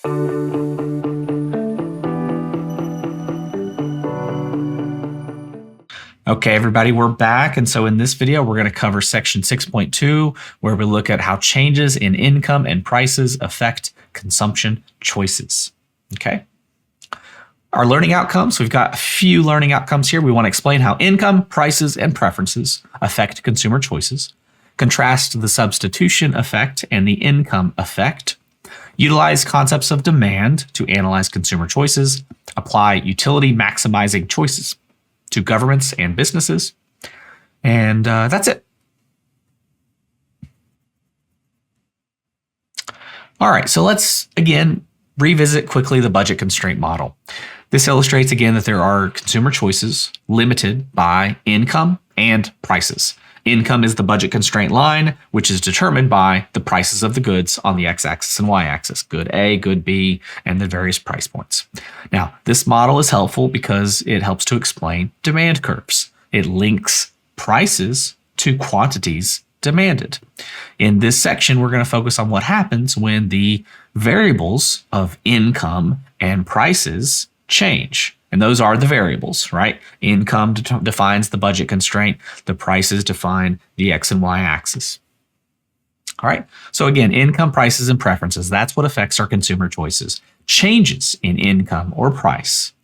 Okay, everybody, we're back. And so in this video, we're going to cover section 6.2, where we look at how changes in income and prices affect consumption choices. Okay. Our learning outcomes, we've got a few learning outcomes here. We want to explain how income, prices, and preferences affect consumer choices, contrast the substitution effect and the income effect, utilize concepts of demand to analyze consumer choices, apply utility maximizing choices to governments and businesses. And that's it. All right, so let's again revisit quickly the budget constraint model. This illustrates again that there are consumer choices limited by income and prices. Income is the budget constraint line, which is determined by the prices of the goods on the x-axis and y-axis, good A, good B, and the various price points. Now, this model is helpful because it helps to explain demand curves. It links prices to quantities demanded. In this section, we're going to focus on what happens when the variables of income and prices change. And those are the variables, right? Income defines the budget constraint. The prices define the X and Y axis. All right. So again, income, prices, and preferences, that's what affects our consumer choices. Changes in income or price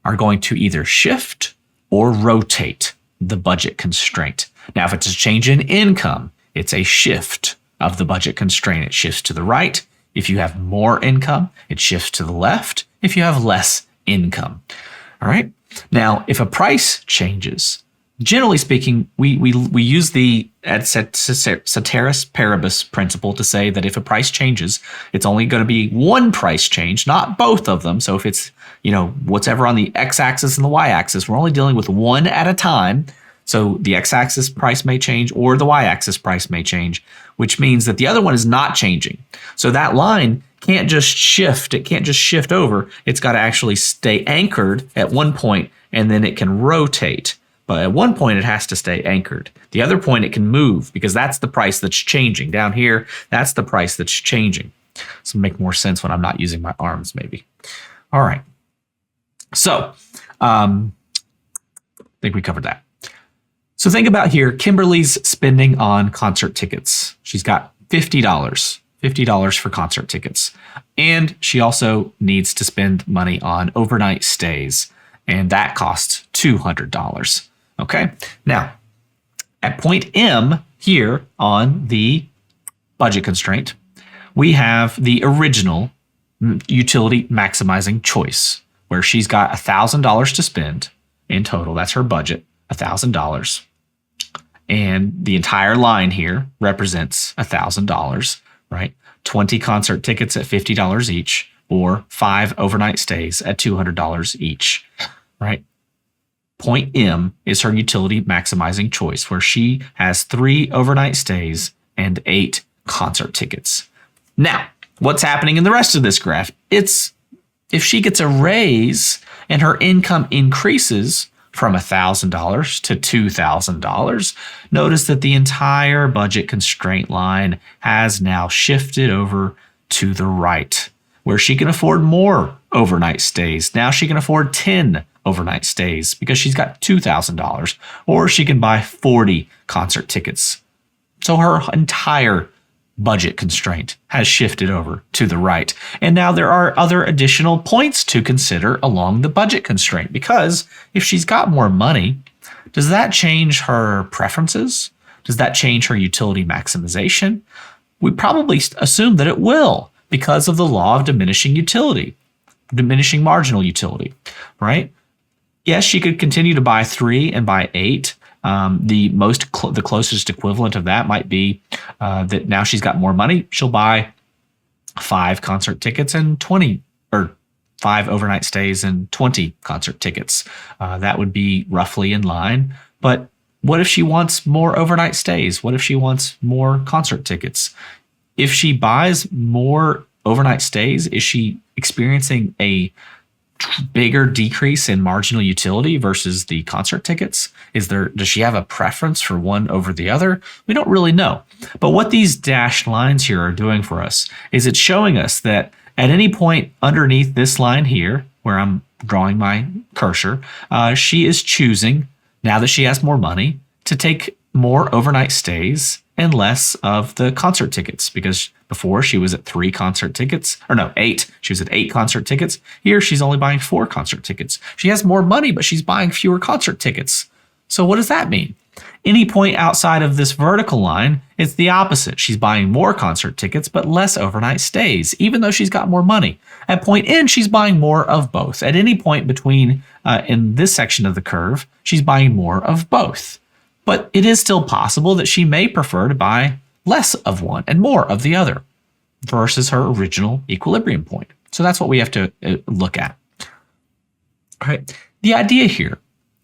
are going to either shift or rotate the budget constraint. Now, if it's a change in income, it's a shift of the budget constraint. It shifts to the right. If you have more income, it shifts to the left. If you have less income. All right. Now, if a price changes, generally speaking, we use the ceteris paribus principle to say that if a price changes, it's only going to be one price change, not both of them. So if it's, whatever on the x-axis and the y-axis, we're only dealing with one at a time. So the x-axis price may change or the y-axis price may change, which means that the other one is not changing. So that line can't just shift. It can't just shift over. It's got to actually stay anchored at one point, and then it can rotate. But at one point, it has to stay anchored. The other point, it can move because that's the price that's changing. Down here, that's the price that's changing. So make more sense when I'm not using my arms, maybe. All right. So I think we covered that. So think about here, Kimberly's spending on concert tickets. She's got $50 for concert tickets. And she also needs to spend money on overnight stays. And that costs $200. Okay. Now, at point M here on the budget constraint, we have the original utility maximizing choice, where she's got $1,000 to spend in total. That's her budget, $1,000. And the entire line here represents $1,000, right? 20 concert tickets at $50 each, or 5 overnight stays at $200 each, right? Point M is her utility maximizing choice, where she has 3 overnight stays and 8 concert tickets. Now, what's happening in the rest of this graph? It's if she gets a raise and her income increases from $1,000 to $2,000, notice that the entire budget constraint line has now shifted over to the right, where she can afford more overnight stays. Now she can afford 10 overnight stays because she's got $2,000, or she can buy 40 concert tickets. So her entire budget constraint has shifted over to the right. And now there are other additional points to consider along the budget constraint, because if she's got more money, does that change her preferences? Does that change her utility maximization? We probably assume that it will, because of the law of diminishing marginal utility, right? Yes, she could continue to buy 3 and buy 8. The closest equivalent of that might be that now she's got more money. She'll buy 5 concert tickets and 5 overnight stays and 20 concert tickets. That would be roughly in line. But what if she wants more overnight stays? What if she wants more concert tickets? If she buys more overnight stays, is she experiencing a bigger decrease in marginal utility versus the concert tickets? Does she have a preference for one over the other? We don't really know. But what these dashed lines here are doing for us is it's showing us that At any point underneath this line here, where I'm drawing my cursor, she is choosing, now that she has more money, to take more overnight stays and less of the concert tickets, because before she was at 3 concert tickets, or no, 8. She was at 8 concert tickets. Here she's only buying 4 concert tickets. She has more money, but she's buying fewer concert tickets. So what does that mean? Any point outside of this vertical line, it's the opposite. She's buying more concert tickets, but less overnight stays, even though she's got more money. At point N, she's buying more of both. At any point between in this section of the curve, she's buying more of both. But it is still possible that she may prefer to buy less of one and more of the other versus her original equilibrium point. So that's what we have to look at. All right. The idea here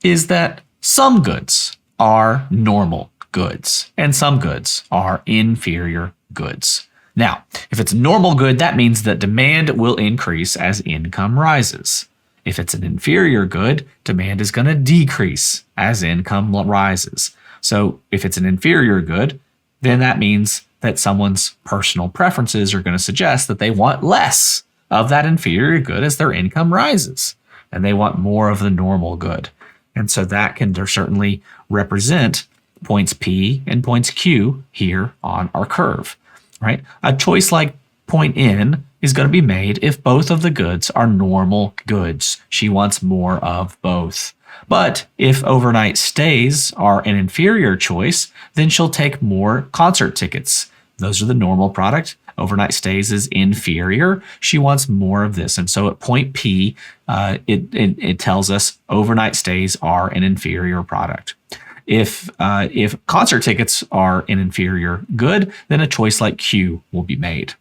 is that some goods are normal goods and some goods are inferior goods. Now, if it's a normal good, that means that demand will increase as income rises. If it's an inferior good, demand is going to decrease as income rises. So if it's an inferior good, then that means that someone's personal preferences are going to suggest that they want less of that inferior good as their income rises, and they want more of the normal good. And so that can certainly represent points P and points Q here on our curve, right? A choice like point N is going to be made if both of the goods are normal goods. She wants more of both. But if overnight stays are an inferior choice, then she'll take more concert tickets. Those are the normal product. Overnight stays is inferior. She wants more of this. And so at point P, it tells us overnight stays are an inferior product. If concert tickets are an inferior good, then a choice like Q will be made.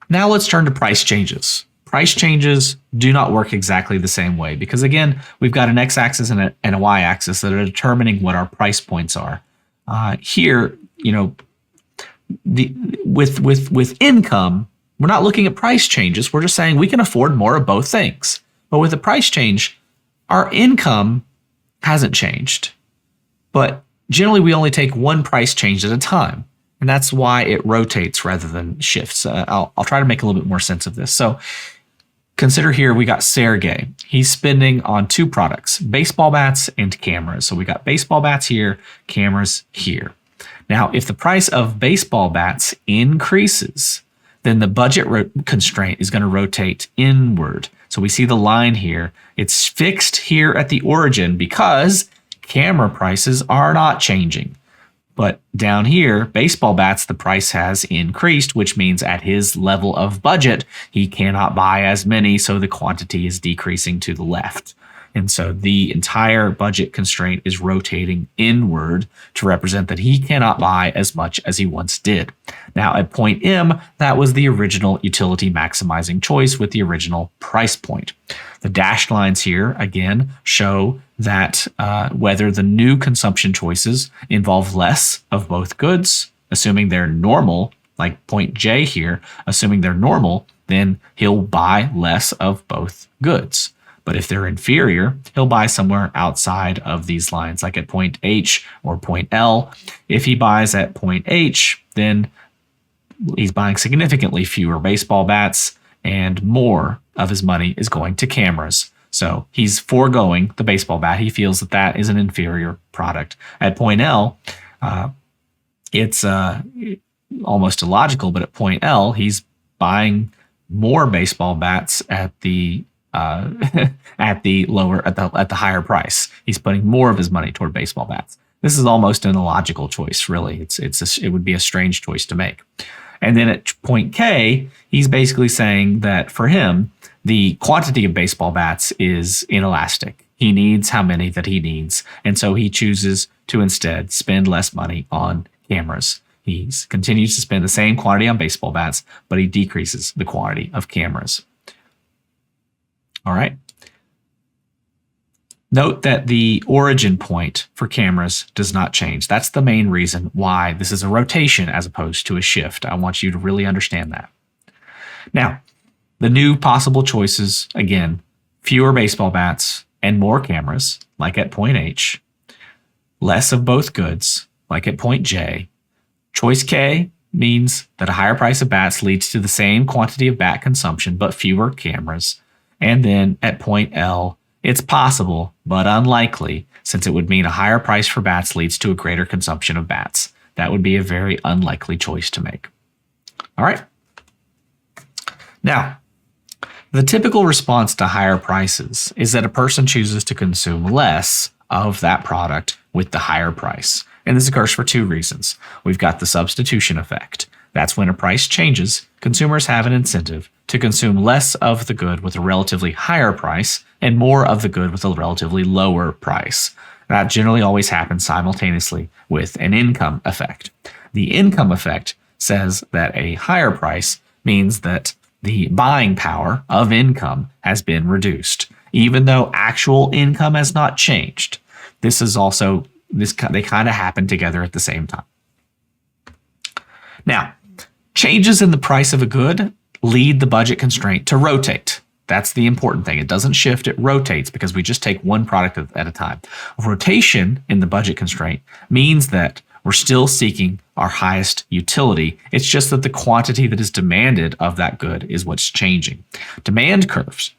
Now let's turn to price changes. Price changes do not work exactly the same way because, again, we've got an x-axis and a y-axis that are determining what our price points are. Here, with income, we're not looking at price changes. We're just saying we can afford more of both things. But with a price change, our income hasn't changed. But generally, we only take one price change at a time. And that's why it rotates rather than shifts. I'll try to make a little bit more sense of this. So consider here we got Sergey. He's spending on 2 products, baseball bats and cameras. So we got baseball bats here, cameras here. Now, if the price of baseball bats increases, then the budget constraint is going to rotate inward. So we see the line here. It's fixed here at the origin because camera prices are not changing. But down here, baseball bats, the price has increased, which means at his level of budget, he cannot buy as many, so the quantity is decreasing to the left. And so the entire budget constraint is rotating inward to represent that he cannot buy as much as he once did. Now at point M, that was the original utility maximizing choice with the original price point. The dashed lines here, again, show that whether the new consumption choices involve less of both goods, assuming they're normal, like point J here, assuming they're normal, then he'll buy less of both goods. But if they're inferior, he'll buy somewhere outside of these lines, like at point H or point L. If he buys at point H, then he's buying significantly fewer baseball bats and more of his money is going to cameras. So he's foregoing the baseball bat. He feels that that is an inferior product. At point L, it's almost illogical, but at point L, he's buying more baseball bats at the at the higher price. He's putting more of his money toward baseball bats. This is almost an illogical choice, really. It would be a strange choice to make. And then at point K, he's basically saying that for him, the quantity of baseball bats is inelastic. He needs how many that he needs. And so he chooses to instead spend less money on cameras. He continues to spend the same quantity on baseball bats, but he decreases the quantity of cameras. All right. Note that the origin point for cameras does not change. That's the main reason why this is a rotation as opposed to a shift. I want you to really understand that. Now, the new possible choices, again, fewer baseball bats and more cameras, like at point H, less of both goods, like at point J. Choice K, means that a higher price of bats leads to the same quantity of bat consumption but fewer cameras. And then at point L, it's possible but unlikely, since it would mean a higher price for bats leads to a greater consumption of bats. That would be a very unlikely choice to make. All right. Now, the typical response to higher prices is that a person chooses to consume less of that product with the higher price. And this occurs for two reasons. We've got the substitution effect. That's when a price changes, consumers have an incentive to consume less of the good with a relatively higher price and more of the good with a relatively lower price. That generally always happens simultaneously with an income effect. The income effect says that a higher price means that the buying power of income has been reduced, even though actual income has not changed. They kind of happen together at the same time. Now, changes in the price of a good lead the budget constraint to rotate. That's the important thing. It doesn't shift, it rotates because we just take one product at a time. Rotation in the budget constraint means that we're still seeking our highest utility. It's just that the quantity that is demanded of that good is what's changing. Demand curves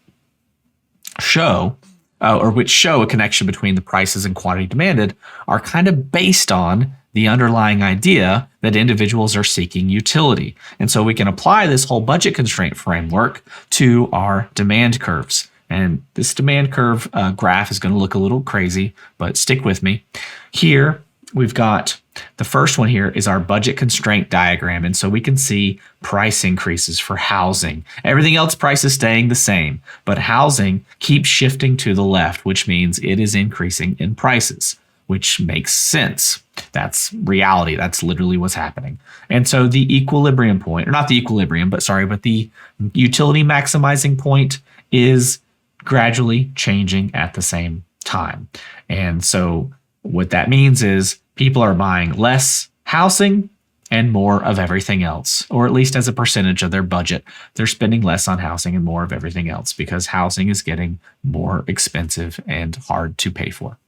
show a connection between the prices and quantity demanded are kind of based on the underlying idea that individuals are seeking utility. And so we can apply this whole budget constraint framework to our demand curves. And this demand curve graph is going to look a little crazy, but stick with me. Here, we've got the first one here is our budget constraint diagram. And so we can see price increases for housing. Everything else price is staying the same, but housing keeps shifting to the left, which means it is increasing in prices, which makes sense. That's reality. That's literally what's happening. And so the equilibrium point, or not the equilibrium, but the utility maximizing point is gradually changing at the same time. And so what that means is people are buying less housing and more of everything else, or at least as a percentage of their budget, they're spending less on housing and more of everything else because housing is getting more expensive and hard to pay for.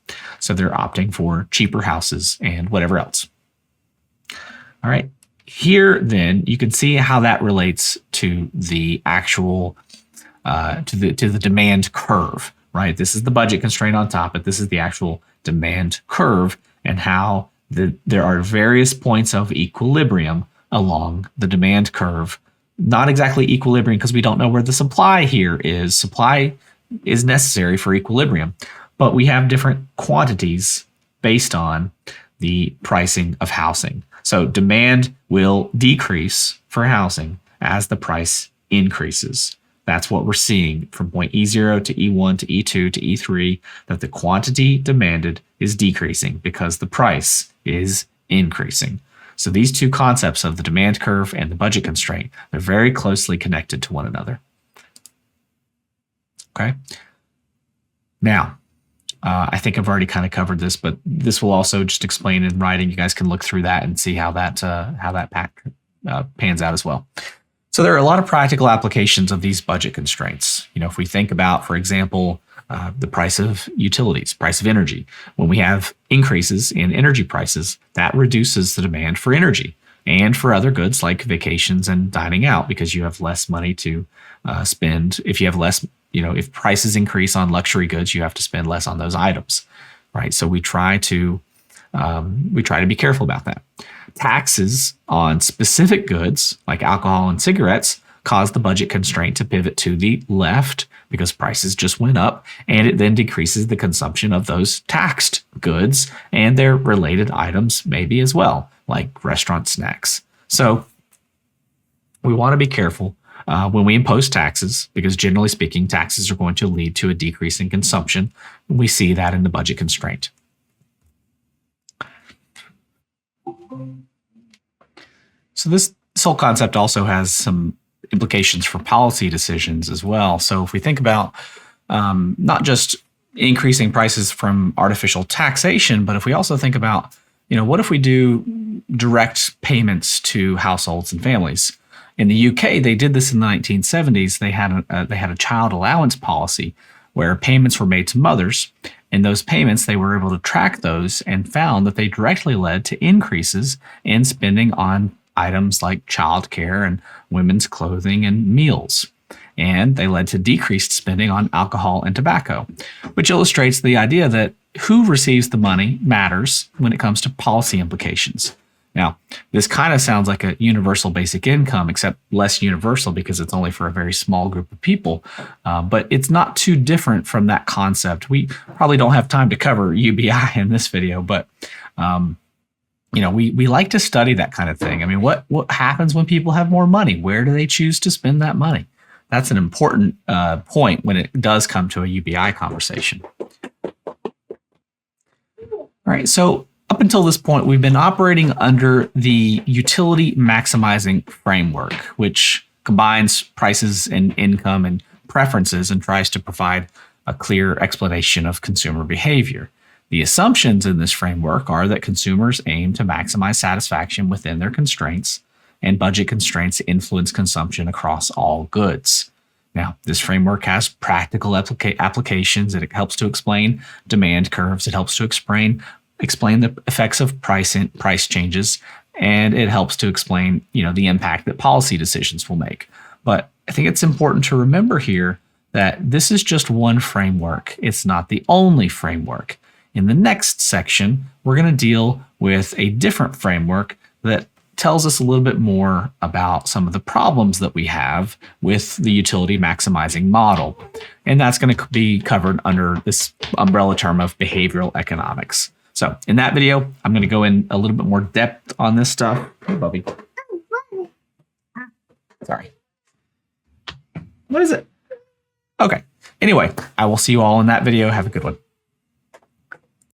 So they're opting for cheaper houses and whatever else. All right. Here, then, you can see how that relates to the actual, to the demand curve, right? This is the budget constraint on top, but this is the actual demand curve and how there are various points of equilibrium along the demand curve. Not exactly equilibrium because we don't know where the supply here is. Supply is necessary for equilibrium, but we have different quantities based on the pricing of housing. So demand will decrease for housing as the price increases. That's what we're seeing from point E0 to E1 to E2 to E3, that the quantity demanded is decreasing because the price is increasing. So these two concepts of the demand curve and the budget constraint, they're very closely connected to one another. Okay. Now, I think I've already kind of covered this, but this will also just explain in writing. You guys can look through that and see how that pans out as well. So there are a lot of practical applications of these budget constraints. If we think about, for example, the price of utilities, price of energy, when we have increases in energy prices, that reduces the demand for energy and for other goods like vacations and dining out because you have less money to spend. If you have less, if prices increase on luxury goods, you have to spend less on those items, right? So we try to be careful about that. Taxes on specific goods like alcohol and cigarettes cause the budget constraint to pivot to the left because prices just went up, and it then decreases the consumption of those taxed goods and their related items maybe as well, like restaurant snacks. So we want to be careful when we impose taxes because generally speaking, taxes are going to lead to a decrease in consumption. We see that in the budget constraint. So this whole concept also has some implications for policy decisions as well. So if we think about not just increasing prices from artificial taxation, but if we also think about, what if we do direct payments to households and families? In the UK, they did this in the 1970s. They had a child allowance policy where payments were made to mothers. And those payments, they were able to track those and found that they directly led to increases in spending on items like childcare and women's clothing and meals. And they led to decreased spending on alcohol and tobacco, which illustrates the idea that who receives the money matters when it comes to policy implications. Now, this kind of sounds like a universal basic income, except less universal because it's only for a very small group of people. But it's not too different from that concept. We probably don't have time to cover UBI in this video, but we like to study that kind of thing. I mean, what happens when people have more money? Where do they choose to spend that money? That's an important point when it does come to a UBI conversation. All right, so up until this point, we've been operating under the utility maximizing framework, which combines prices and income and preferences and tries to provide a clear explanation of consumer behavior. The assumptions in this framework are that consumers aim to maximize satisfaction within their constraints, and budget constraints influence consumption across all goods. Now, this framework has practical applications. It helps to explain demand curves. It helps to explain the effects of price changes, and it helps to explain, the impact that policy decisions will make. But I think it's important to remember here that this is just one framework. It's not the only framework. In the next section, we're going to deal with a different framework that tells us a little bit more about some of the problems that we have with the utility maximizing model. And that's going to be covered under this umbrella term of behavioral economics. So in that video, I'm going to go in a little bit more depth on this stuff. Hey, Bubby. Sorry. What is it? Okay. Anyway, I will see you all in that video. Have a good one.